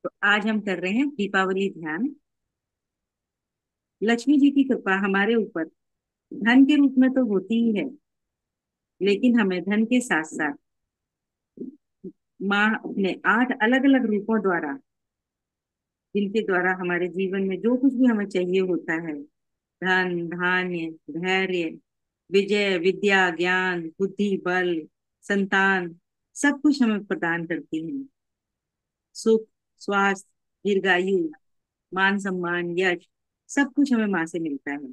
तो आज हम कर रहे हैं दीपावली ध्यान। लक्ष्मी जी की कृपा हमारे ऊपर धन के रूप में तो होती ही है, लेकिन हमें धन के साथ साथ माँ अपने 8 अलग अलग रूपों द्वारा, जिनके द्वारा हमारे जीवन में जो कुछ भी हमें चाहिए होता है, धन, धान्य, धैर्य, विजय, विद्या, ज्ञान, बुद्धि, बल, संतान, सब कुछ हमें प्रदान करती है। सुख, स्वास्थ्य, दीर्घायु, मान सम्मान, यश, सब कुछ हमें माँ से मिलता है।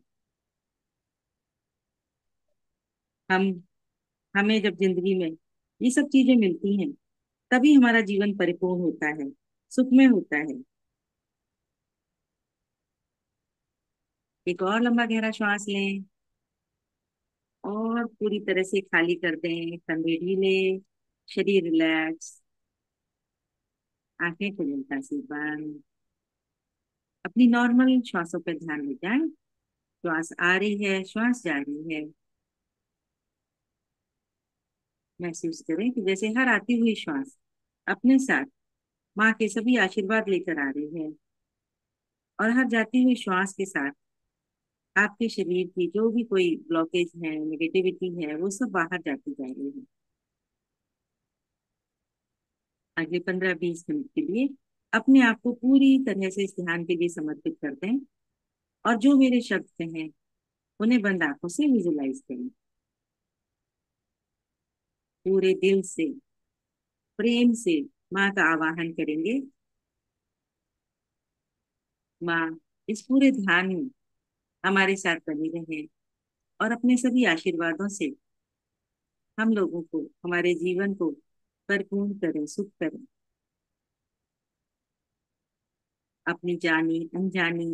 हम हमें जब जिंदगी में ये सब चीजें मिलती हैं, तभी हमारा जीवन परिपूर्ण होता है, सुखमय होता है। एक और लंबा गहरा श्वास लें और पूरी तरह से खाली कर दें। कंधे ढीले, शरीर रिलैक्स, आंखें खुली हल्का सी बंद। अपनी नॉर्मल श्वासों पर ध्यान ले जाएं। श्वास आ रही है, श्वास जा रही है। महसूस करें कि जैसे हर आती हुई श्वास अपने साथ माँ के सभी आशीर्वाद लेकर आ रही है, और हर जाती हुई श्वास के साथ आपके शरीर की जो भी कोई ब्लॉकेज है, नेगेटिविटी है, वो सब बाहर जाती जा रही है। अगले 15-20 मिनट के लिए अपने आप को पूरी तरह से इस ध्यान के लिए समर्पित कर दें, और जो मेरे शब्द हैं उन्हें बंद आंखों से विजुलाइज करें। पूरे दिल से, प्रेम से माँ का आवाहन करेंगे। माँ, इस पूरे ध्यान में हमारे साथ बनी रहे और अपने सभी आशीर्वादों से हम लोगों को, हमारे जीवन को परिपूर्ण करें, सुख करें। अपनी जानी अनजानी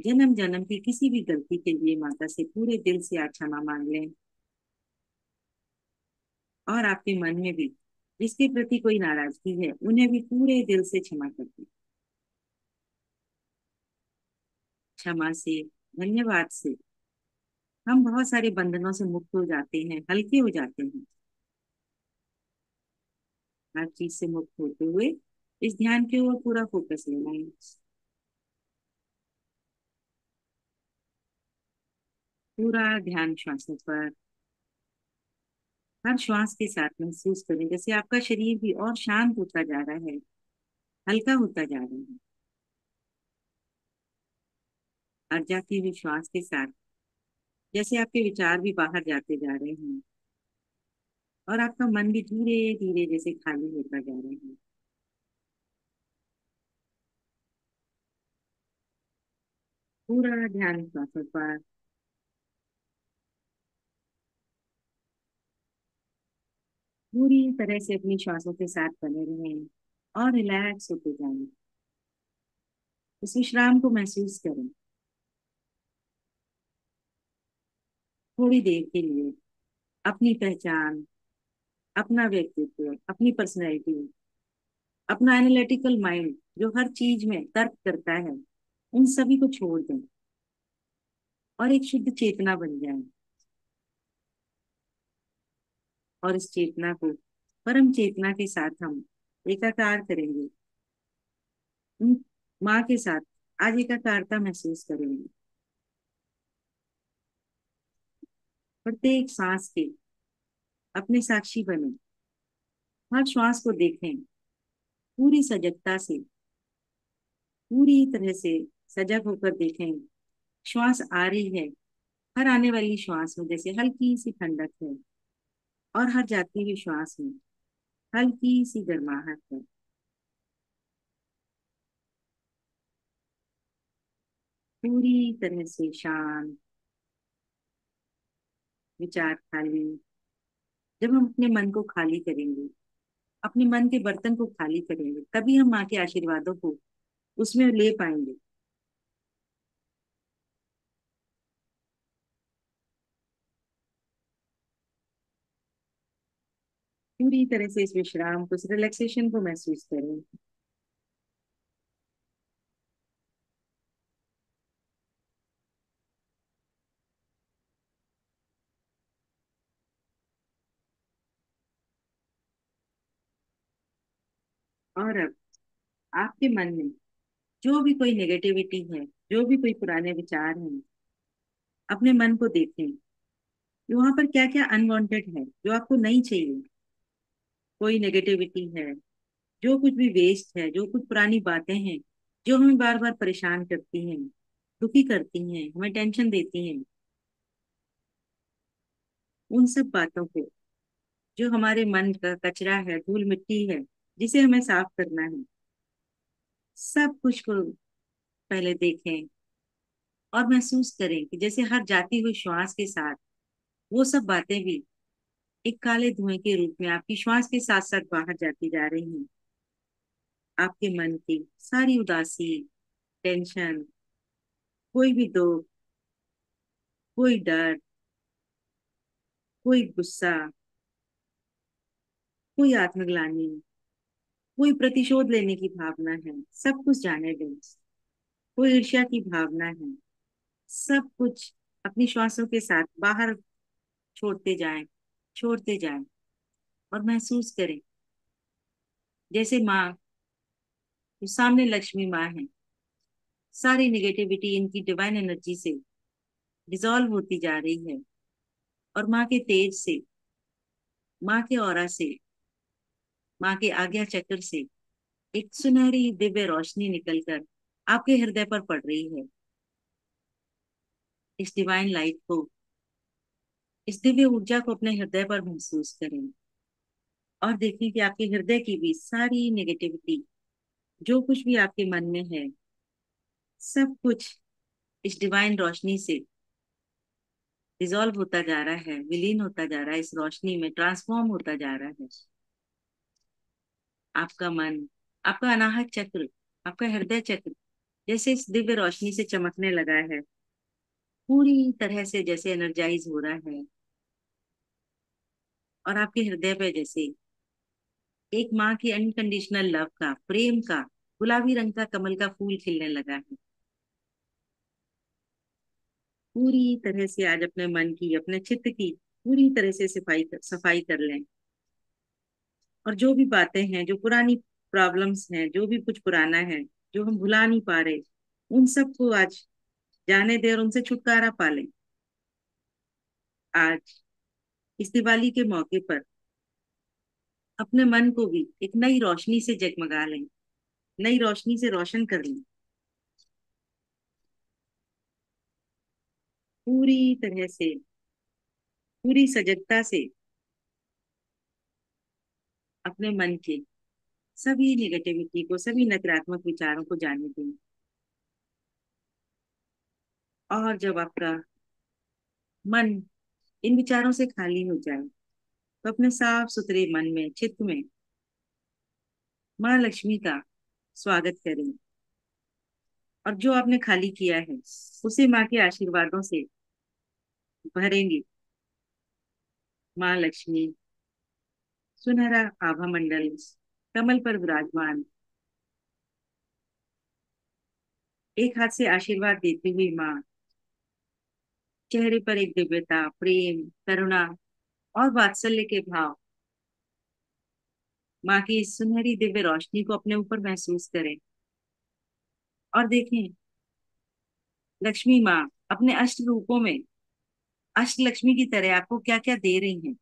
जन्म जन्म की किसी भी गलती के लिए माता से पूरे दिल से आज क्षमा मांग लें, और आपके मन में भी जिसके प्रति कोई नाराजगी है, उन्हें भी पूरे दिल से क्षमा कर दें। क्षमा से, धन्यवाद से हम बहुत सारे बंधनों से मुक्त हो जाते हैं, हल्के हो जाते हैं। हर चीज से मुक्त होते हुए इस ध्यान के ओर पूरा फोकस लेना है। पूरा ध्यान श्वासों पर। हर श्वास के साथ महसूस करें जैसे आपका शरीर भी और शांत होता जा रहा है, हल्का होता जा रहा है। और जाती हुई श्वास के साथ जैसे आपके विचार भी बाहर जाते जा रहे हैं, और आपका मन भी धीरे धीरे जैसे खाली होता जा रहा है। पूरा ध्यान श्वासों पर। पूरी तरह से अपनी श्वासों के साथ बने रहें और रिलैक्स होते जाएं। इस विश्राम को महसूस करें। थोड़ी देर के लिए अपनी पहचान, अपना व्यक्तित्व, अपनी पर्सनैलिटी, अपना एनालिटिकल माइंड जो हर चीज में तर्क करता है, उन सभी को छोड़ दें और एक शुद्ध चेतना बन जाए। और इस चेतना को परम चेतना के साथ हम एकाकार करेंगे। उन माँ के साथ आज एकाकारता महसूस करेंगे। प्रत्येक सांस के अपने साक्षी बने, हर श्वास को देखें पूरी सजगता से, पूरी तरह से सजग होकर देखें। श्वास आ रही है, हर आने वाली श्वास में जैसे हल्की सी ठंडक है, और हर जाती हुई श्वास में हल्की सी गर्माहट है। पूरी तरह से शांत, विचार खाली। जब हम अपने मन को खाली करेंगे, अपने मन के बर्तन को खाली करेंगे, तभी हम माँ के आशीर्वादों को उसमें ले पाएंगे। पूरी तरह से इस विश्राम को, इस रिलैक्सेशन को महसूस करें। और अब आपके मन में जो भी कोई नेगेटिविटी है, जो भी कोई पुराने विचार हैं, अपने मन को देखें कि वहां पर क्या क्या अनवांटेड है, जो आपको नहीं चाहिए। कोई नेगेटिविटी है, जो कुछ भी वेस्ट है, जो कुछ पुरानी बातें हैं जो हमें बार बार परेशान करती हैं, दुखी करती हैं, हमें टेंशन देती हैं, उन सब बातों को, जो हमारे मन का कचरा है, धूल मिट्टी है, जिसे हमें साफ करना है, सब कुछ को पहले देखें और महसूस करें कि जैसे हर जाती हुई श्वास के साथ वो सब बातें भी एक काले धुएं के रूप में आपकी श्वास के साथ साथ बाहर जाती जा रही हैं। आपके मन की सारी उदासी, टेंशन, कोई भी दुख, कोई डर, कोई गुस्सा, कोई आत्मग्लानि, कोई प्रतिशोध लेने की भावना है, सब कुछ जाने दें। कोई ईर्ष्या की भावना है, सब कुछ अपनी श्वासों के साथ बाहर छोड़ते जाएं, छोड़ते जाएं। और महसूस करें जैसे माँ, जो सामने लक्ष्मी माँ है, सारी निगेटिविटी इनकी डिवाइन एनर्जी से डिसॉल्व होती जा रही है। और माँ के तेज से, माँ के ऑरा से, माँ के आज्ञा चक्र से एक सुनहरी दिव्य रोशनी निकलकर आपके हृदय पर पड़ रही है। इस डिवाइन लाइट को, इस दिव्य ऊर्जा को अपने हृदय पर महसूस करें और देखें कि आपके हृदय की भी सारी नेगेटिविटी, जो कुछ भी आपके मन में है, सब कुछ इस डिवाइन रोशनी से डिसॉल्व होता जा रहा है, विलीन होता जा रहा है, इस रोशनी में ट्रांसफॉर्म होता जा रहा है। आपका मन, आपका अनाहत चक्र, आपका हृदय चक्र जैसे इस दिव्य रोशनी से चमकने लगा है, पूरी तरह से जैसे एनर्जाइज हो रहा है। और आपके हृदय पे जैसे एक माँ की अनकंडीशनल लव का, प्रेम का गुलाबी रंग का कमल का फूल खिलने लगा है। पूरी तरह से आज अपने मन की, अपने चित्त की पूरी तरह से सफाई कर लें। और जो भी बातें हैं, जो पुरानी प्रॉब्लम्स हैं, जो भी कुछ पुराना है, जो हम भुला नहीं पा रहे, उन सबको आज जाने दें और उनसे छुटकारा पा लें। आज इस दिवाली के मौके पर अपने मन को भी एक नई रोशनी से जगमगा लें, नई रोशनी से रोशन कर लें। पूरी तरह से, पूरी सजगता से अपने मन के सभी निगेटिविटी को, सभी नकारात्मक विचारों को जाने दें। और जब आपका मन इन विचारों से खाली हो जाए, तो अपने साफ सुथरे मन में, चित्त में माँ लक्ष्मी का स्वागत करें। और जो आपने खाली किया है उसे माँ के आशीर्वादों से भरेंगे। माँ लक्ष्मी सुनहरा आभा मंडल कमल पर विराजमान, एक हाथ से आशीर्वाद देती हुई माँ, चेहरे पर एक दिव्यता, प्रेम, करुणा और वात्सल्य के भाव, माँ की इस सुनहरी दिव्य रोशनी को अपने ऊपर महसूस करें। और देखें लक्ष्मी माँ अपने अष्ट रूपों में अष्ट लक्ष्मी की तरह आपको क्या क्या दे रही हैं।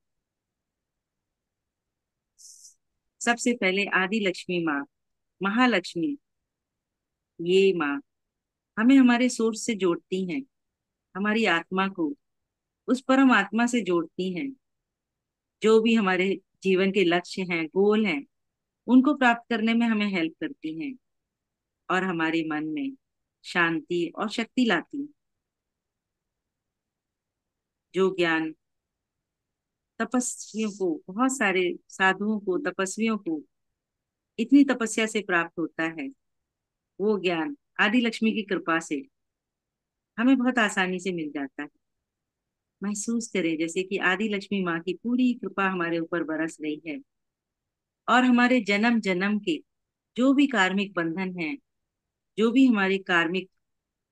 सबसे पहले आदि लक्ष्मी माँ, महालक्ष्मी, ये माँ हमें हमारे सोर्स से जोड़ती हैं, हमारी आत्मा को उस परम आत्मा से जोड़ती हैं। जो भी हमारे जीवन के लक्ष्य हैं, गोल हैं, उनको प्राप्त करने में हमें हेल्प करती हैं और हमारे मन में शांति और शक्ति लाती हैं। जो ज्ञान तपस्वियों को, बहुत सारे साधुओं को, तपस्वियों को इतनी तपस्या से प्राप्त होता है, वो ज्ञान आदि लक्ष्मी की कृपा से हमें बहुत आसानी से मिल जाता है। महसूस करें जैसे कि आदि लक्ष्मी माँ की पूरी कृपा हमारे ऊपर बरस रही है और हमारे जन्म जन्म के जो भी कार्मिक बंधन हैं, जो भी हमारे कार्मिक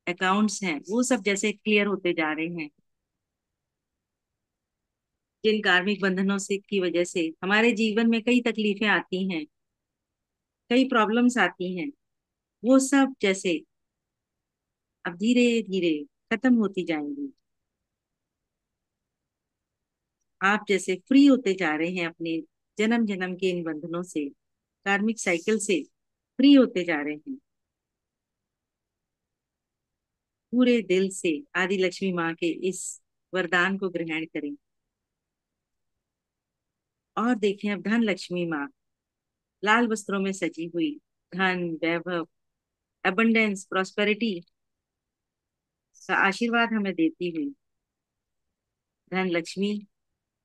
अकाउंट्स हैं, वो सब जैसे क्लियर होते जा रहे हैं। जिन कार्मिक बंधनों से की वजह से हमारे जीवन में कई तकलीफें आती हैं, कई प्रॉब्लम्स आती हैं, वो सब जैसे अब धीरे धीरे खत्म होती जाएंगी। आप जैसे फ्री होते जा रहे हैं अपने जन्म जन्म के इन बंधनों से, कार्मिक साइकिल से फ्री होते जा रहे हैं। पूरे दिल से आदि लक्ष्मी माँ के इस वरदान को ग्रहण करें और देखें अब धन लक्ष्मी माँ लाल वस्त्रों में सजी हुई, धन, वैभव, अबंडेंस, प्रॉस्पेरिटी का आशीर्वाद हमें देती हुई। धन लक्ष्मी,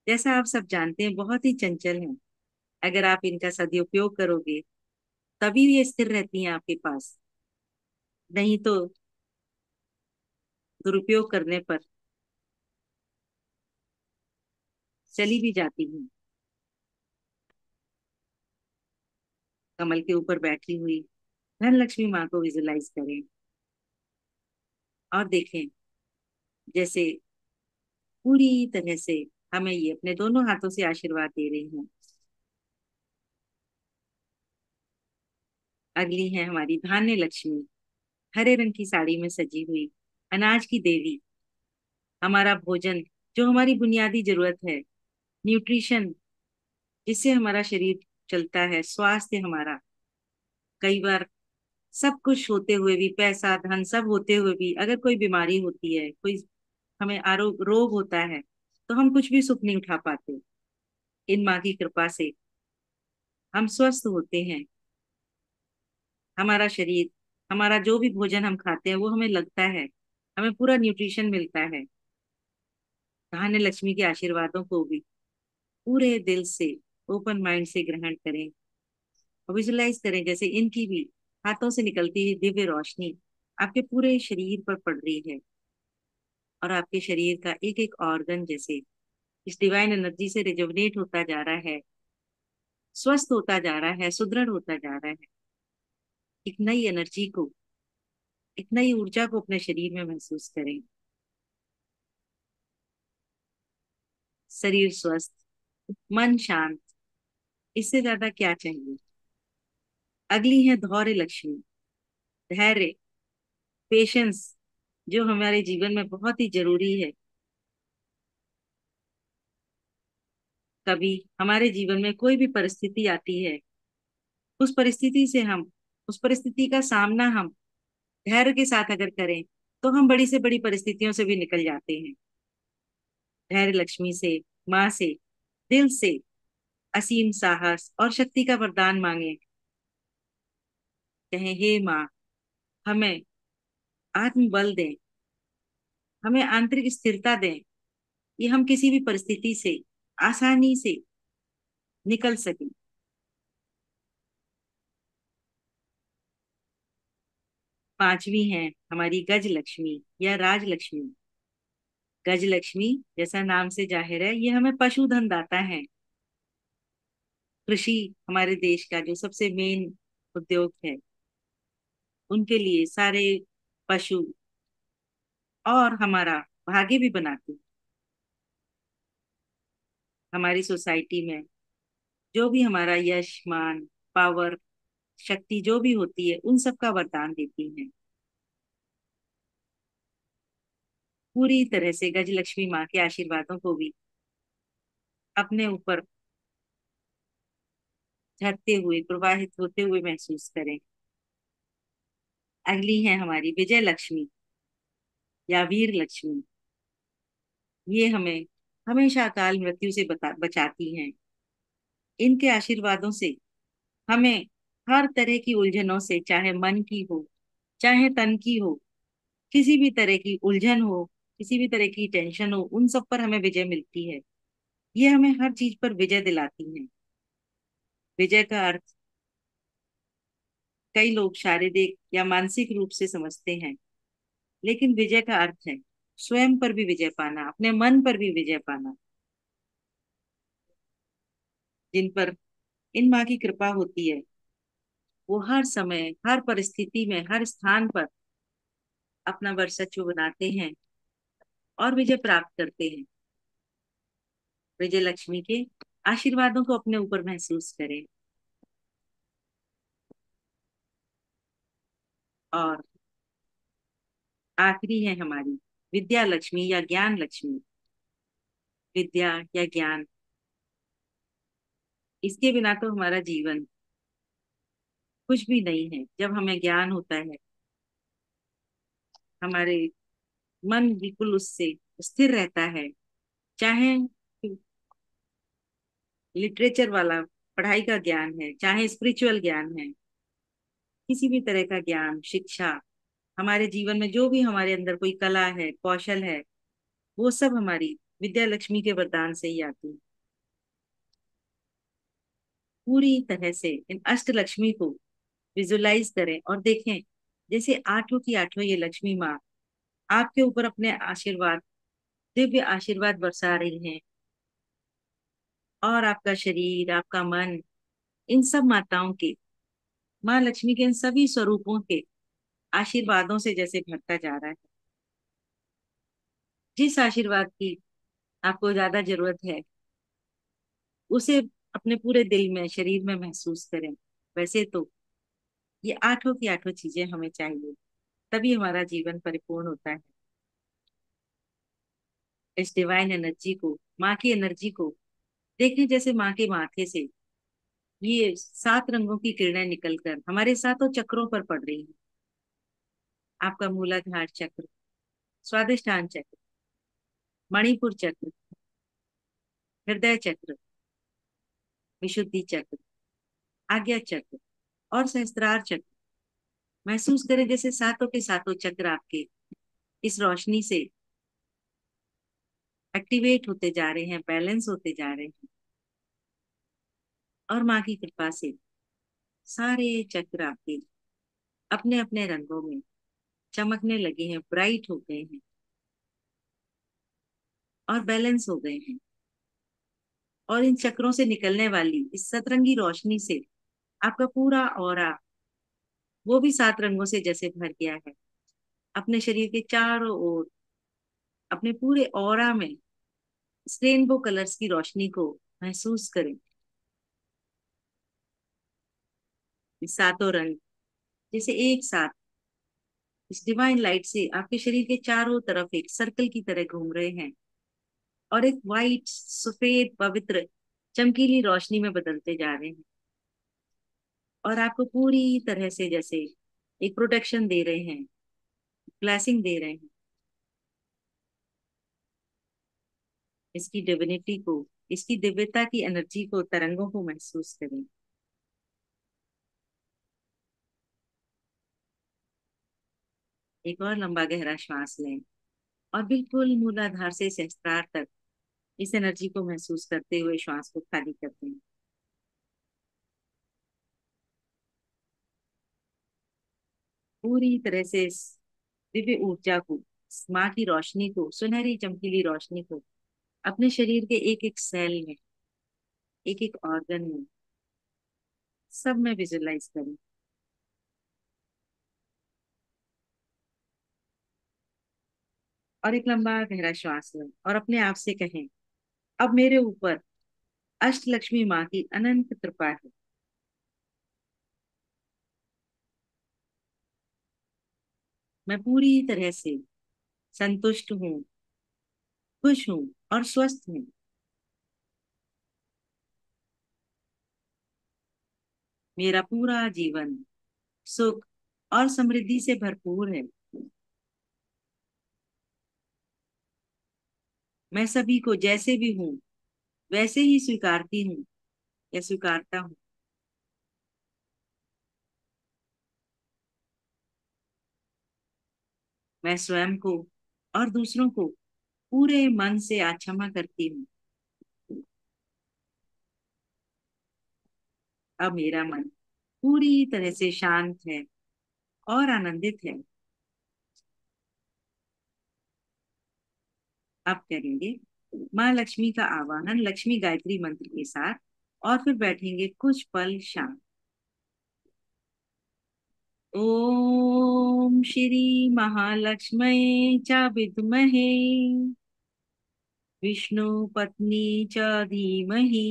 जैसा आप सब जानते हैं, बहुत ही चंचल हैं। अगर आप इनका सदुपयोग करोगे तभी ये स्थिर रहती हैं आपके पास, नहीं तो दुरुपयोग करने पर चली भी जाती हैं। कमल के ऊपर बैठी हुई धन लक्ष्मी माँ को विजुलाइज करें और देखें जैसे पूरी तरह से हमें ये अपने दोनों हाथों से आशीर्वाद दे रही हैं। अगली है हमारी धान्य लक्ष्मी, हरे रंग की साड़ी में सजी हुई, अनाज की देवी। हमारा भोजन जो हमारी बुनियादी जरूरत है, न्यूट्रिशन जिससे हमारा शरीर चलता है, स्वास्थ्य हमारा, कई बार सब कुछ होते हुए भी, पैसा धन सब होते हुए भी, अगर कोई बीमारी होती है, कोई हमें आरोग रोग होता है, तो हम कुछ भी सुख नहीं उठा पाते। इन माँ की कृपा से हम स्वस्थ होते हैं। हमारा शरीर, हमारा जो भी भोजन हम खाते हैं वो हमें लगता है, हमें पूरा न्यूट्रिशन मिलता है। धान्य लक्ष्मी के आशीर्वादों को भी पूरे दिल से, ओपन माइंड से ग्रहण करें और विजुलाइज करें जैसे इनकी भी हाथों से निकलती हुई दिव्य रोशनी आपके पूरे शरीर पर पड़ रही है और आपके शरीर का एक एक ऑर्गन जैसे इस डिवाइन एनर्जी से रिजुवनेट होता जा रहा है, स्वस्थ होता जा रहा है, सुदृढ़ होता जा रहा है। एक नई एनर्जी को, एक नई ऊर्जा को अपने शरीर में महसूस करें। शरीर स्वस्थ, मन शांत, इससे ज्यादा क्या चाहिए। अगली है धैर्य लक्ष्मी, धैर्य, पेशेंस, जो हमारे जीवन में बहुत ही जरूरी है। कभी हमारे जीवन में कोई भी परिस्थिति आती है, उस परिस्थिति से हम, उस परिस्थिति का सामना हम धैर्य के साथ अगर करें तो हम बड़ी से बड़ी परिस्थितियों से भी निकल जाते हैं। धैर्य लक्ष्मी से, माँ से दिल से असीम साहस और शक्ति का वरदान मांगे। कहें, हे माँ, हमें आत्मबल दें, हमें आंतरिक स्थिरता दें कि हम किसी भी परिस्थिति से आसानी से निकल सकें। पांचवी है हमारी गज लक्ष्मी या राज लक्ष्मी। गज लक्ष्मी जैसा नाम से जाहिर है, ये हमें पशुधन दाता है। कृषि हमारे देश का जो सबसे मेन उद्योग है, उनके लिए सारे पशु और हमारा भाग्य भी बनाते हैं। हमारी सोसाइटी में जो भी हमारा यश, मान, पावर, शक्ति जो भी होती है, उन सब का वरदान देती हैं। पूरी तरह से गज लक्ष्मी माँ के आशीर्वादों को भी अपने ऊपर झरते हुए, प्रवाहित होते हुए महसूस करें। अगली है हमारी विजय लक्ष्मी या वीर लक्ष्मी। ये हमें हमेशा अकाल मृत्यु से बचाती हैं। इनके आशीर्वादों से हमें हर तरह की उलझनों से, चाहे मन की हो, चाहे तन की हो, किसी भी तरह की उलझन हो, किसी भी तरह की टेंशन हो, उन सब पर हमें विजय मिलती है। ये हमें हर चीज पर विजय दिलाती है। विजय का अर्थ कई लोग शारीरिक या मानसिक रूप से समझते हैं, लेकिन विजय का अर्थ है स्वयं पर भी विजय पाना, अपने मन पर भी विजय पाना। जिन पर इन माँ की कृपा होती है, वो हर समय, हर परिस्थिति में, हर स्थान पर अपना वर्चस्व बनाते हैं और विजय प्राप्त करते हैं। विजय लक्ष्मी के आशीर्वादों को अपने ऊपर महसूस करें। और आखिरी है हमारी विद्या लक्ष्मी या ज्ञान लक्ष्मी। विद्या या ज्ञान, इसके बिना तो हमारा जीवन कुछ भी नहीं है। जब हमें ज्ञान होता है, हमारे मन बिल्कुल उससे स्थिर रहता है। चाहे लिटरेचर वाला पढ़ाई का ज्ञान है, चाहे स्पिरिचुअल ज्ञान है, किसी भी तरह का ज्ञान, शिक्षा, हमारे जीवन में जो भी हमारे अंदर कोई कला है, कौशल है, वो सब हमारी विद्या लक्ष्मी के वरदान से ही आती है। पूरी तरह से इन अष्ट लक्ष्मी को विजुलाइज करें और देखें जैसे आठों की आठों ये लक्ष्मी माँ आपके ऊपर अपने आशीर्वाद, दिव्य आशीर्वाद बरसा रही हैं। और आपका शरीर, आपका मन, इन सब माताओं के, माँ लक्ष्मी के इन सभी स्वरूपों के आशीर्वादों से जैसे भरता जा रहा है। जिस आशीर्वाद की आपको ज्यादा जरूरत है, उसे अपने पूरे दिल में, शरीर में महसूस करें। वैसे तो ये आठों की आठों चीजें हमें चाहिए, तभी हमारा जीवन परिपूर्ण होता है। इस डिवाइन एनर्जी को, माँ की एनर्जी को देखिए, जैसे माँ के माथे से ये 7 रंगों की किरणें निकलकर हमारे सातों चक्रों पर पड़ रही हैं। आपका मूलाधार चक्र, स्वादिष्ठान चक्र, मणिपुर चक्र, हृदय चक्र, विशुद्धि चक्र, आज्ञा चक्र और सहस्त्रार चक्र। महसूस करें जैसे सातों के सातों चक्र आपके इस रोशनी से एक्टिवेट होते जा रहे हैं, बैलेंस होते जा रहे हैं। और माँ की कृपा से सारे चक्र आपके अपने अपने रंगों में चमकने लगे हैं, ब्राइट हो गए हैं और बैलेंस हो गए हैं। और इन चक्रों से निकलने वाली इस सतरंगी रोशनी से आपका पूरा ऑरा वो भी 7 रंगों से जैसे भर गया है। अपने शरीर के चारों ओर, अपने पूरे ऑरा में इस रेनबो कलर्स की रोशनी को महसूस करें। ये सातों रंग जैसे एक साथ इस डिवाइन लाइट से आपके शरीर के चारों तरफ एक सर्कल की तरह घूम रहे हैं और एक वाइट, सफेद, पवित्र, चमकीली रोशनी में बदलते जा रहे हैं। और आपको पूरी तरह से जैसे एक प्रोटेक्शन दे रहे हैं, ब्लेसिंग दे रहे हैं। इसकी डिविनिटी को, इसकी दिव्यता की एनर्जी को, तरंगों को महसूस करें। एक और लंबा गहरा श्वास लें और बिल्कुल मूलाधार से सहस्त्रार तक इस एनर्जी को महसूस करते हुए श्वास को खाली करते हैं। पूरी तरह से इस दिव्य ऊर्जा को, इस माँ की रोशनी को, सुनहरी चमकीली रोशनी को अपने शरीर के एक एक सेल में, एक एक ऑर्गन में, सब में विजुलाइज करें। और एक लंबा गहरा श्वास लें और अपने आप से कहें, अब मेरे ऊपर अष्टलक्ष्मी माँ की अनंत कृपा है। मैं पूरी तरह से संतुष्ट हूँ, खुश हूँ और स्वस्थ हूँ। मेरा पूरा जीवन सुख और समृद्धि से भरपूर है। मैं सभी को जैसे भी हूँ वैसे ही स्वीकारती हूँ या स्वीकारता हूँ। मैं स्वयं को और दूसरों को पूरे मन से आज क्षमा करती हूँ। अब मेरा मन पूरी तरह से शांत है और आनंदित है। अब करेंगे माँ लक्ष्मी का आवाहन लक्ष्मी गायत्री मंत्र के साथ और फिर बैठेंगे कुछ पल शांत। ओम श्री महालक्ष्मी च विद्महे विष्णु पत्नी च धीमहि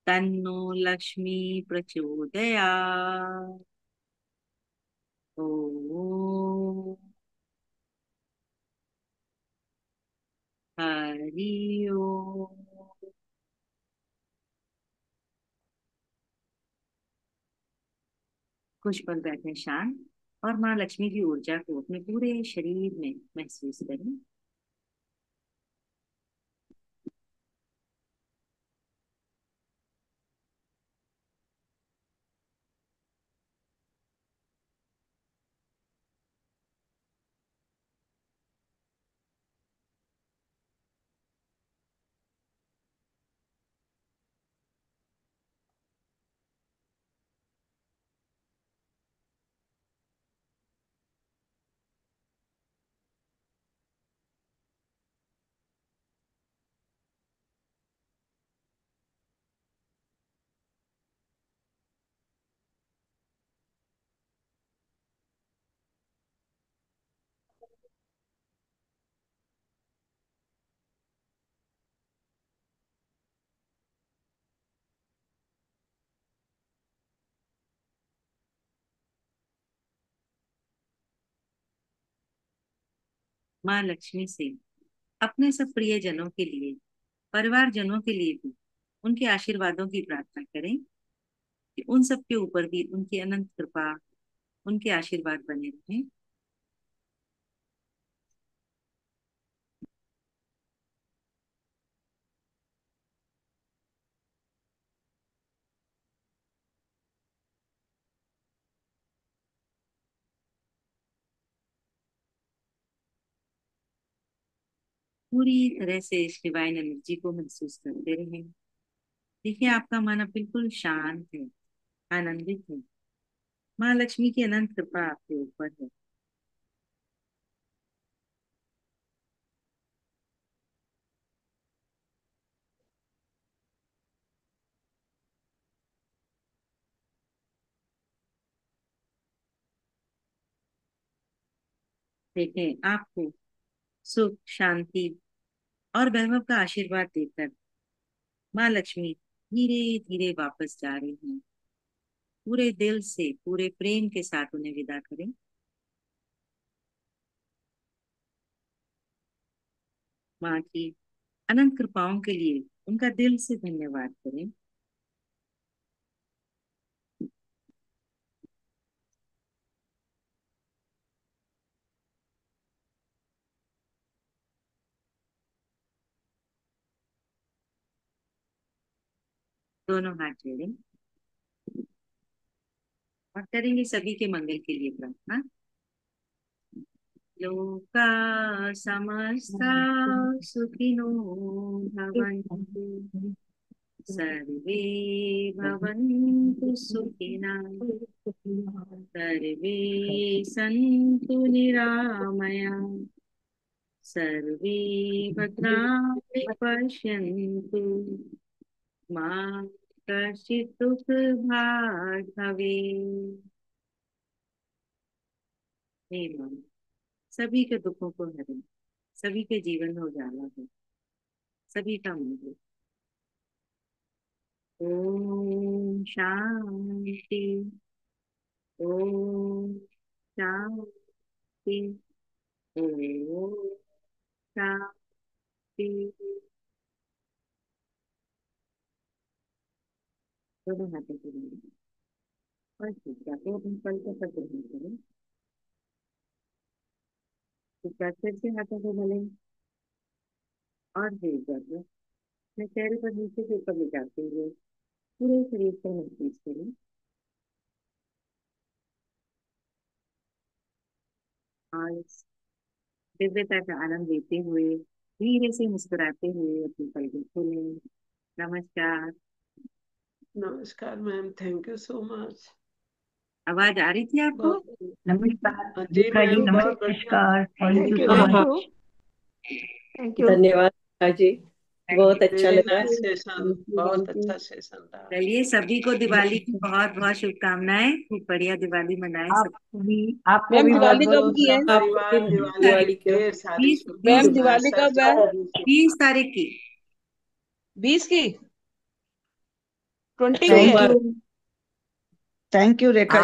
तन्नो लक्ष्मी प्रचोदयात्। ओ हरि ओम। कुछ पल बैठे शांत और माँ लक्ष्मी की ऊर्जा को अपने पूरे शरीर में महसूस करें। माँ लक्ष्मी से अपने सब प्रियजनों के लिए, परिवारजनों के लिए भी उनके आशीर्वादों की प्रार्थना करें कि उन सब के ऊपर भी उनकी अनंत कृपा, उनके आशीर्वाद बने रहें। पूरी तरह से इस डिवाइन एनर्जी को महसूस करते रहें। देखिए, आपका मन अब बिल्कुल शांत है, आनंदित है। माँ लक्ष्मी की अनंत कृपा आपके ऊपर है। देखें, आपको सुख, शांति और वैभव का आशीर्वाद देकर माँ लक्ष्मी धीरे धीरे वापस जा रही हैं। पूरे दिल से, पूरे प्रेम के साथ उन्हें विदा करें। माँ की अनंत कृपाओं के लिए उनका दिल से धन्यवाद करें। दोनों हाथ जोड़ें और करेंगे सभी के मंगल के लिए प्रार्थना। लोका समस्ता सुखिनो भवन्तु, सर्वे भवन्तु सुखिनः, सर्वे सन्तु निरामया, सर्वे भद्राणि पश्यन्तु, मा कश्चित् दुःखभाग् भवेत्। हे मां, सभी के दुखों को हरें, सभी के जीवन में उजाला हो, सभी का मंगल। ओम शांति। ओम शांति। ओम शांति। दोनों हाथों को मिलाएं और चुपचाप को अपने पल को पकड़ करें। चुपचाप फिर से हाथों को मिलाएं और धीरे धीरे अपने चेहरे पर नीचे के ऊपर ले जाते हुए पूरे शरीर पर महसूस करें। और इस दिव्यता का आनंद लेते हुए धीरे से मुस्कुराते हुए अपनी पलकें खोलें। नमस्कार। नमस्कार ma'am, thank you so much. आवाज आ रही थी आपको? बहुत नमस्कार जी रेखा जी, मैम, बहुत बढ़िया। नमस्कार। Thank you thank you so thank much. You. Thank you. धन्यवाद रेखा जी, बहुत अच्छा वेरी लगा। नाइस सेशन, बहुत अच्छा सेशन रहा। चलिए, सभी को दिवाली की बहुत बहुत शुभकामनाएं। खूब बढ़िया दिवाली मनाएं सब। आपको मैम भी बहुत दिवाली बहुत कब की है? आपको परिवार भी दिवाली की दिवाली के ढेर सारी बीस मैम बीस शुभकामनाएं, दिवाली कब है? सच्चाई से। 20 तारीख की। 20 की? 20 की है? सोमवार। Thank you Rekha ji.